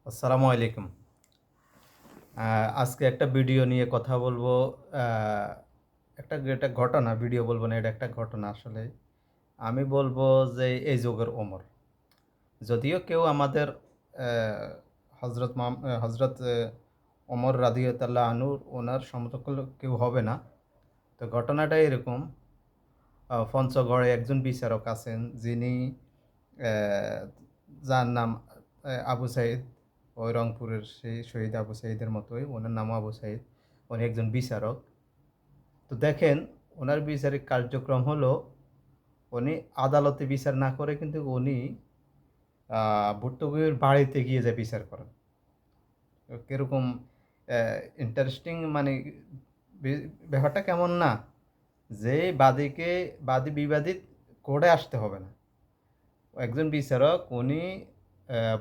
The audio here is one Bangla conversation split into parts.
আসসালামু আলাইকুম। আজকে একটা ভিডিও নিয়ে কথা বলবো। আহ, এটা ঘটনা, ভিডিও বলবো না, এটা একটা ঘটনা আসলে। আমি বলবো যে এই যুগের ওমর। যদিও কেউ আমাদের হজরত ওমর রাদিয়াল্লাহু আনহু ওনার সমতুল্য কেউ হবে না। তো ঘটনাটা এরকম। পঞ্চগড়ে একজন বিচারক আছেন যিনি আহ, যার নাম আবু সাইদ। ওই রংপুরের সেই শহীদ আবু সাইদের মতোই ওনার নাম আবু সাইদ। উনি একজন বিচারক। তো দেখেন, ওনার বিচারিক কার্যক্রম হলো উনি আদালতে বিচার না করে কিন্তু উনি ভুক্তভোগীর বাড়িতে গিয়ে যে বিচার করেন। তো কিরকম ইন্টারেস্টিং, মানে ব্যাপারটা কেমন না, যে বাদী বিবাদী কোর্টে আসতে হবে না। একজন বিচারক উনি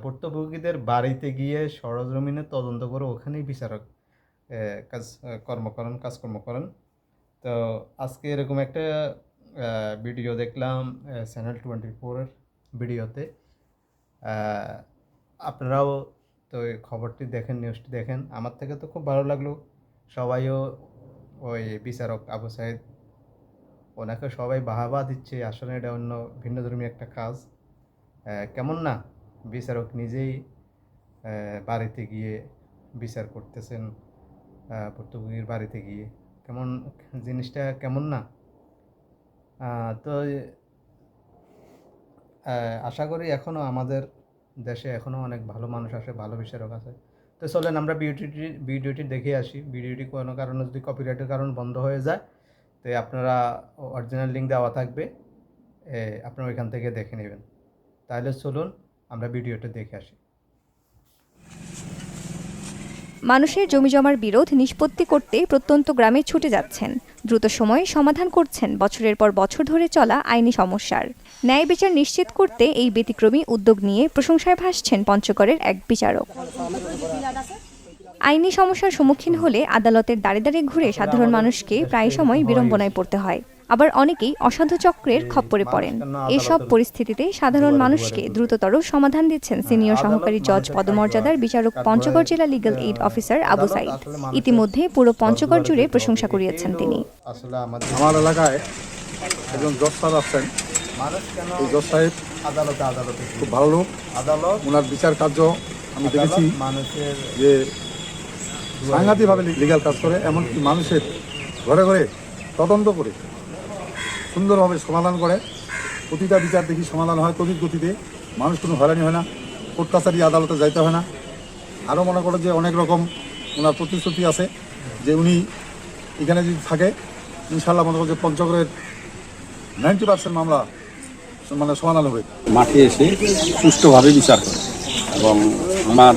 ভুক্তভোগীদের বাড়িতে গিয়ে সরজমিনে তদন্ত করে ওখানেই বিচারক কাজকর্ম করেন। তো আজকে এরকম একটা ভিডিও দেখলাম চ্যানেল 24-এর ভিডিওতে। আহ, আপনারাও তো এই খবরটি দেখেন, নিউজটি দেখেন। আমার থেকে তো খুব ভালো লাগলো। সবাইও ওই বিচারক আবু সাইদ, ওনাকে সবাই বাহাবা দিচ্ছে। আসলে এটা অন্য ভিন্নধর্মী একটা কাজ। কেমন না, বিচারক নিজেই বাড়িতে গিয়ে বিচার করতেছেন, ভুক্তভোগীর বাড়িতে গিয়ে। কেমন জিনিসটা, কেমন না? তো আশা করি এখনও আমাদের দেশে এখনও অনেক ভালো মানুষ আছে, ভালো বিচারক আছে। তো চলেন আমরা ভিডিওটি দেখে আসি। ভিডিওটি কোনো কারণে যদি কপিরাইটের কারণ বন্ধ হয়ে যায়, তো আপনারা অরিজিনাল লিঙ্ক দেওয়া থাকবে, আপনারা ওইখান থেকে দেখে নেবেন। তাহলে চলুন আমরা ভিডিওটা দেখে আসি। মানুষের জমিজমার বিরোধ নিষ্পত্তি করতে প্রত্যন্ত গ্রামে ছুটে যাচ্ছেন, দ্রুত সময়ে সমাধান করছেন বছরের পর বছর ধরে চলা আইনি সমস্যার। ন্যায় বিচার নিশ্চিত করতে এই ব্যতিক্রমী উদ্যোগ নিয়ে প্রশংসায় ভাসছেন পঞ্চগড়ের এক বিচারক। আইনি সমস্যার সম্মুখীন হলে আদালতের দাঁড়ে দাঁড়িয়ে ঘুরে সাধারণ মানুষকে প্রায় সময় বিড়ম্বনায় পড়তে হয়। আবার অনেকেই অসাধু চক্রের খপ্পরে পড়েন। এসব পরিস্থিতিতে সাধারণ মানুষকে দ্রুততর সমাধান দিচ্ছেন সিনিয়র সহকারী জজ পদমর্যাদার বিচারক পঞ্চগড় জেলা legal aid officer Abu Sayeed. ইতিমধ্যে পুরো পঞ্চগড় জুড়ে প্রশংসা কুড়িয়েছেন তিনি। আমার এলাকায় একজন জজ সাহেব আছেন। এই জজ সাহেব খুব ভালো লোক। ওনার বিচার কার্য আমি দেখেছি যে সাংঘাতিকভাবে লিগ্যাল কাজ করে, এমনকি মানুষের ঘরে ঘরে তদন্ত করে সুন্দরভাবে সমাধান করে। প্রতিটা বিচার দেখি সমাধান হয় তড়িৎ গতিতে, মানুষ কোনো হয়রানি হয় না, কোর্ট কাছারি আদালতে যাইতে হয় না। আরও মনে করো যে অনেক রকম ওনার প্রতিশ্রুতি আছে যে উনি এখানে যদি থাকে ইনশাল্লাহ মনে করো যে পঞ্চগড়ের 90% মামলা সমাধান হবে। মাঠে এসে সুষ্ঠুভাবে বিচার করে এবং আমার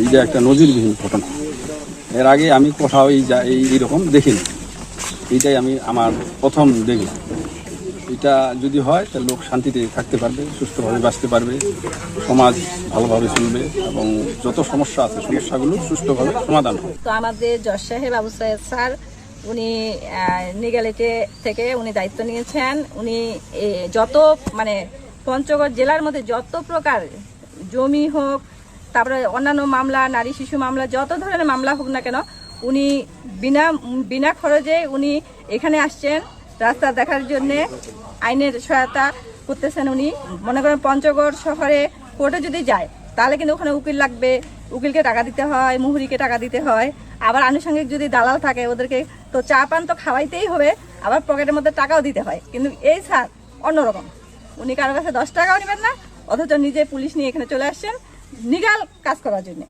এটা একটা নজিরবিহীন ঘটনা। এর আগে আমি কোথাও এইরকম দেখিনি। এইটাই আমি আমার প্রথম দেখলাম। এটা যদি হয় তাহলে লোক শান্তিতে থাকতে পারবে, সুষ্ঠুভাবে বাঁচতে পারবে, সমাজ ভালোভাবে চলবে এবং যত সমস্যা আছে সমস্যাগুলো সুষ্ঠুভাবে সমাধান হবে। তো আমাদের জজ সাহেব আবু সাইদ স্যার, উনি নিগালিটে থেকে উনি দায়িত্ব নিয়েছেন। উনি যত পঞ্চগড় জেলার মধ্যে যত প্রকার জমি হোক, তারপরে অন্যান্য মামলা, নারী শিশু মামলা, যত ধরনের মামলা হোক না কেন, উনি বিনা খরচে উনি এখানে আসছেন রাস্তা দেখার জন্যে, আইনের সহায়তা করতেছেন। উনি মনে করেন পঞ্চগড় শহরে কোর্টে যদি যায় তাহলে কিন্তু ওখানে উকিল লাগবে, উকিলকে টাকা দিতে হয়, মুহুরিকে টাকা দিতে হয়। আবার আনুষঙ্গিক যদি দালাল থাকে ওদেরকে তো চা পান তো খাওয়াইতেই হবে, আবার পকেটের মধ্যে টাকাও দিতে হয়। কিন্তু এই স্যার অন্যরকম, উনি কারো কাছে 10 টাকাও নেবেন না, অথচ নিজে পুলিশ নিয়ে এখানে চলে আসছেন নিগাল কাজ করার জন্য।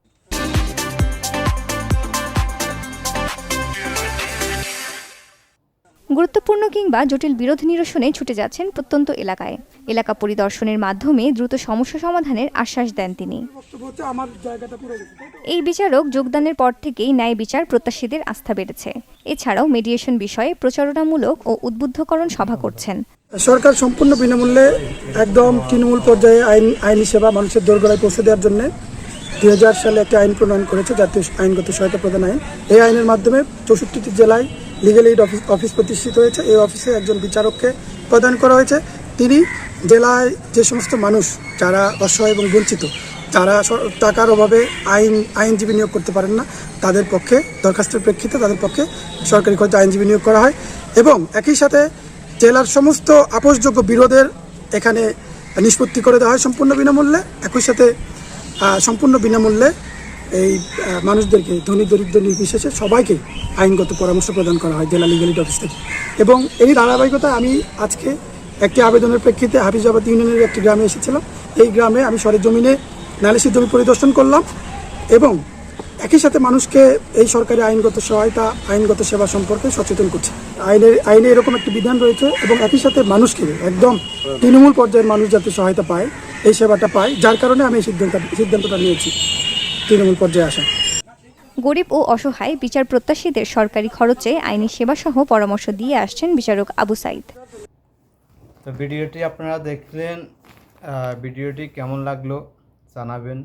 গুরুত্বপূর্ণ কিংবা জটিল বিরোধ নিরসনে ছুটে যাচ্ছেন প্রত্যন্ত এলাকায়। এলাকা পরিদর্শনের মাধ্যমে দ্রুত সমস্যা সমাধানের আশ্বাস দেন তিনি। এই বিচারক যোগদানের পর থেকেই ন্যায় বিচার প্রত্যাশীদের আস্থা বেড়েছে। এছাড়াও মিডিয়েশন বিষয়ে প্রচারণামূলক ও উদ্বুদ্ধকরণ সভা করছেন। সরকার সম্পূর্ণ বিনামূল্যে একদম তৃণমূল পর্যায়ে আইনি সেবা মানুষের দোরগোড়ায় পৌঁছে দেওয়ার জন্য 2000 সালে একটি আইন প্রণয়ন করেছে, জাতীয় আইনগত সহায়তা প্রদান আইন। এই আইনের মাধ্যমে 64টি জেলায় লিগ্যাল এইড অফিস প্রতিষ্ঠিত হয়েছে। এই অফিসে একজন বিচারককে প্রদান করা হয়েছে। তিনি জেলায় যে সমস্ত মানুষ যারা অসহায় এবং বঞ্চিত যারা টাকার অভাবে আইনজীবী নিয়োগ করতে পারেন না, তাদের পক্ষে দরখাস্তের প্রেক্ষিতে তাদের পক্ষে সরকারি খরচে আইনজীবী নিয়োগ করা হয়। এবং একই সাথে জেলার সমস্ত আপোষযোগ্য বিরোধের এখানে নিষ্পত্তি করে দেওয়া হয় সম্পূর্ণ বিনামূল্যে। একই সাথে সম্পূর্ণ বিনামূল্যে এই মানুষদেরকে ধনী দরিদ্র নির্বিশেষে সবাইকে আইনগত পরামর্শ প্রদান করা হয় জেলা লিগ্যালিটি অফিস থেকে। এবং এই ধারাবাহিকতায় আমি আজকে একটি আবেদনের প্রেক্ষিতে হাফিজাবাদ ইউনিয়নের একটি গ্রামে এসেছিলাম। এই গ্রামে আমি সরেজমিনে নালিশি জমি পরিদর্শন করলাম এবং একই সাথে মানুষকে এই সরকারি আইনগত সহায়তা, আইনগত সেবা সম্পর্কে সচেতন করছে। আইনে এরকম একটি বিধান রয়েছে এবং একই সাথে মানুষকে একদম তৃণমূল পর্যায়ের মানুষ যাতে সহায়তা পায়, এই সেবাটা পায়, যার কারণে আমি এই সিদ্ধান্তটা নিয়েছি তৃণমূল পর্যায়ে আসা। গরিব ও অসহায় বিচার প্রত্যাশীদের সরকারি খরচে আইনি সেবাসহ পরামর্শ দিয়ে আসছেন বিচারক আবু সাইদ। তো ভিডিওটি আপনারা দেখলেন, ভিডিওটি কেমন লাগলো জানাবেন।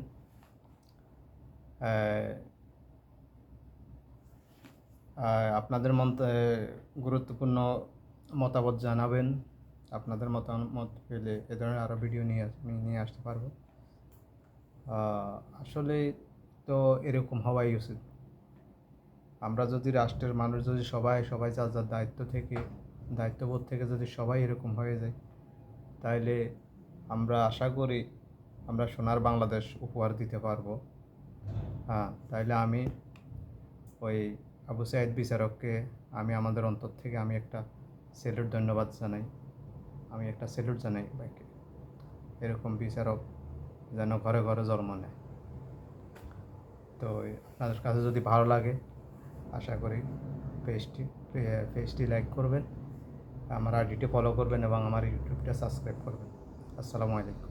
আপনাদের গুরুত্বপূর্ণ মতামত জানাবেন। আপনাদের মতামত পেলে এ ধরনের আরও ভিডিও নিয়ে আসতে পারবো। আসলে তো এরকম হওয়াই উচিত। আমরা যদি রাষ্ট্রের মানুষ যদি সবাই যার যার দায়িত্ববোধ থেকে যদি সবাই এরকম হয়ে যায়, তাহলে আমরা আশা করি আমরা সোনার বাংলাদেশ উপহার দিতে পারবো। তাইলে আমি ওই আবু সাইদ বিচারককে আমি আমাদের অন্তর থেকে আমি একটা ধন্যবাদ জানাই। আমি একটা স্যালুট জানাই ভাইকে। এরকম বিচারক যেন ঘরে ঘরে জন্ম নেয়। তো আপনাদের কাছে যদি ভালো লাগে, আশা করি পেজটি লাইক করবেন, আমার আইডিটি ফলো করবেন এবং আমার ইউটিউবটা সাবস্ক্রাইব করবেন। আসসালামু আলাইকুম।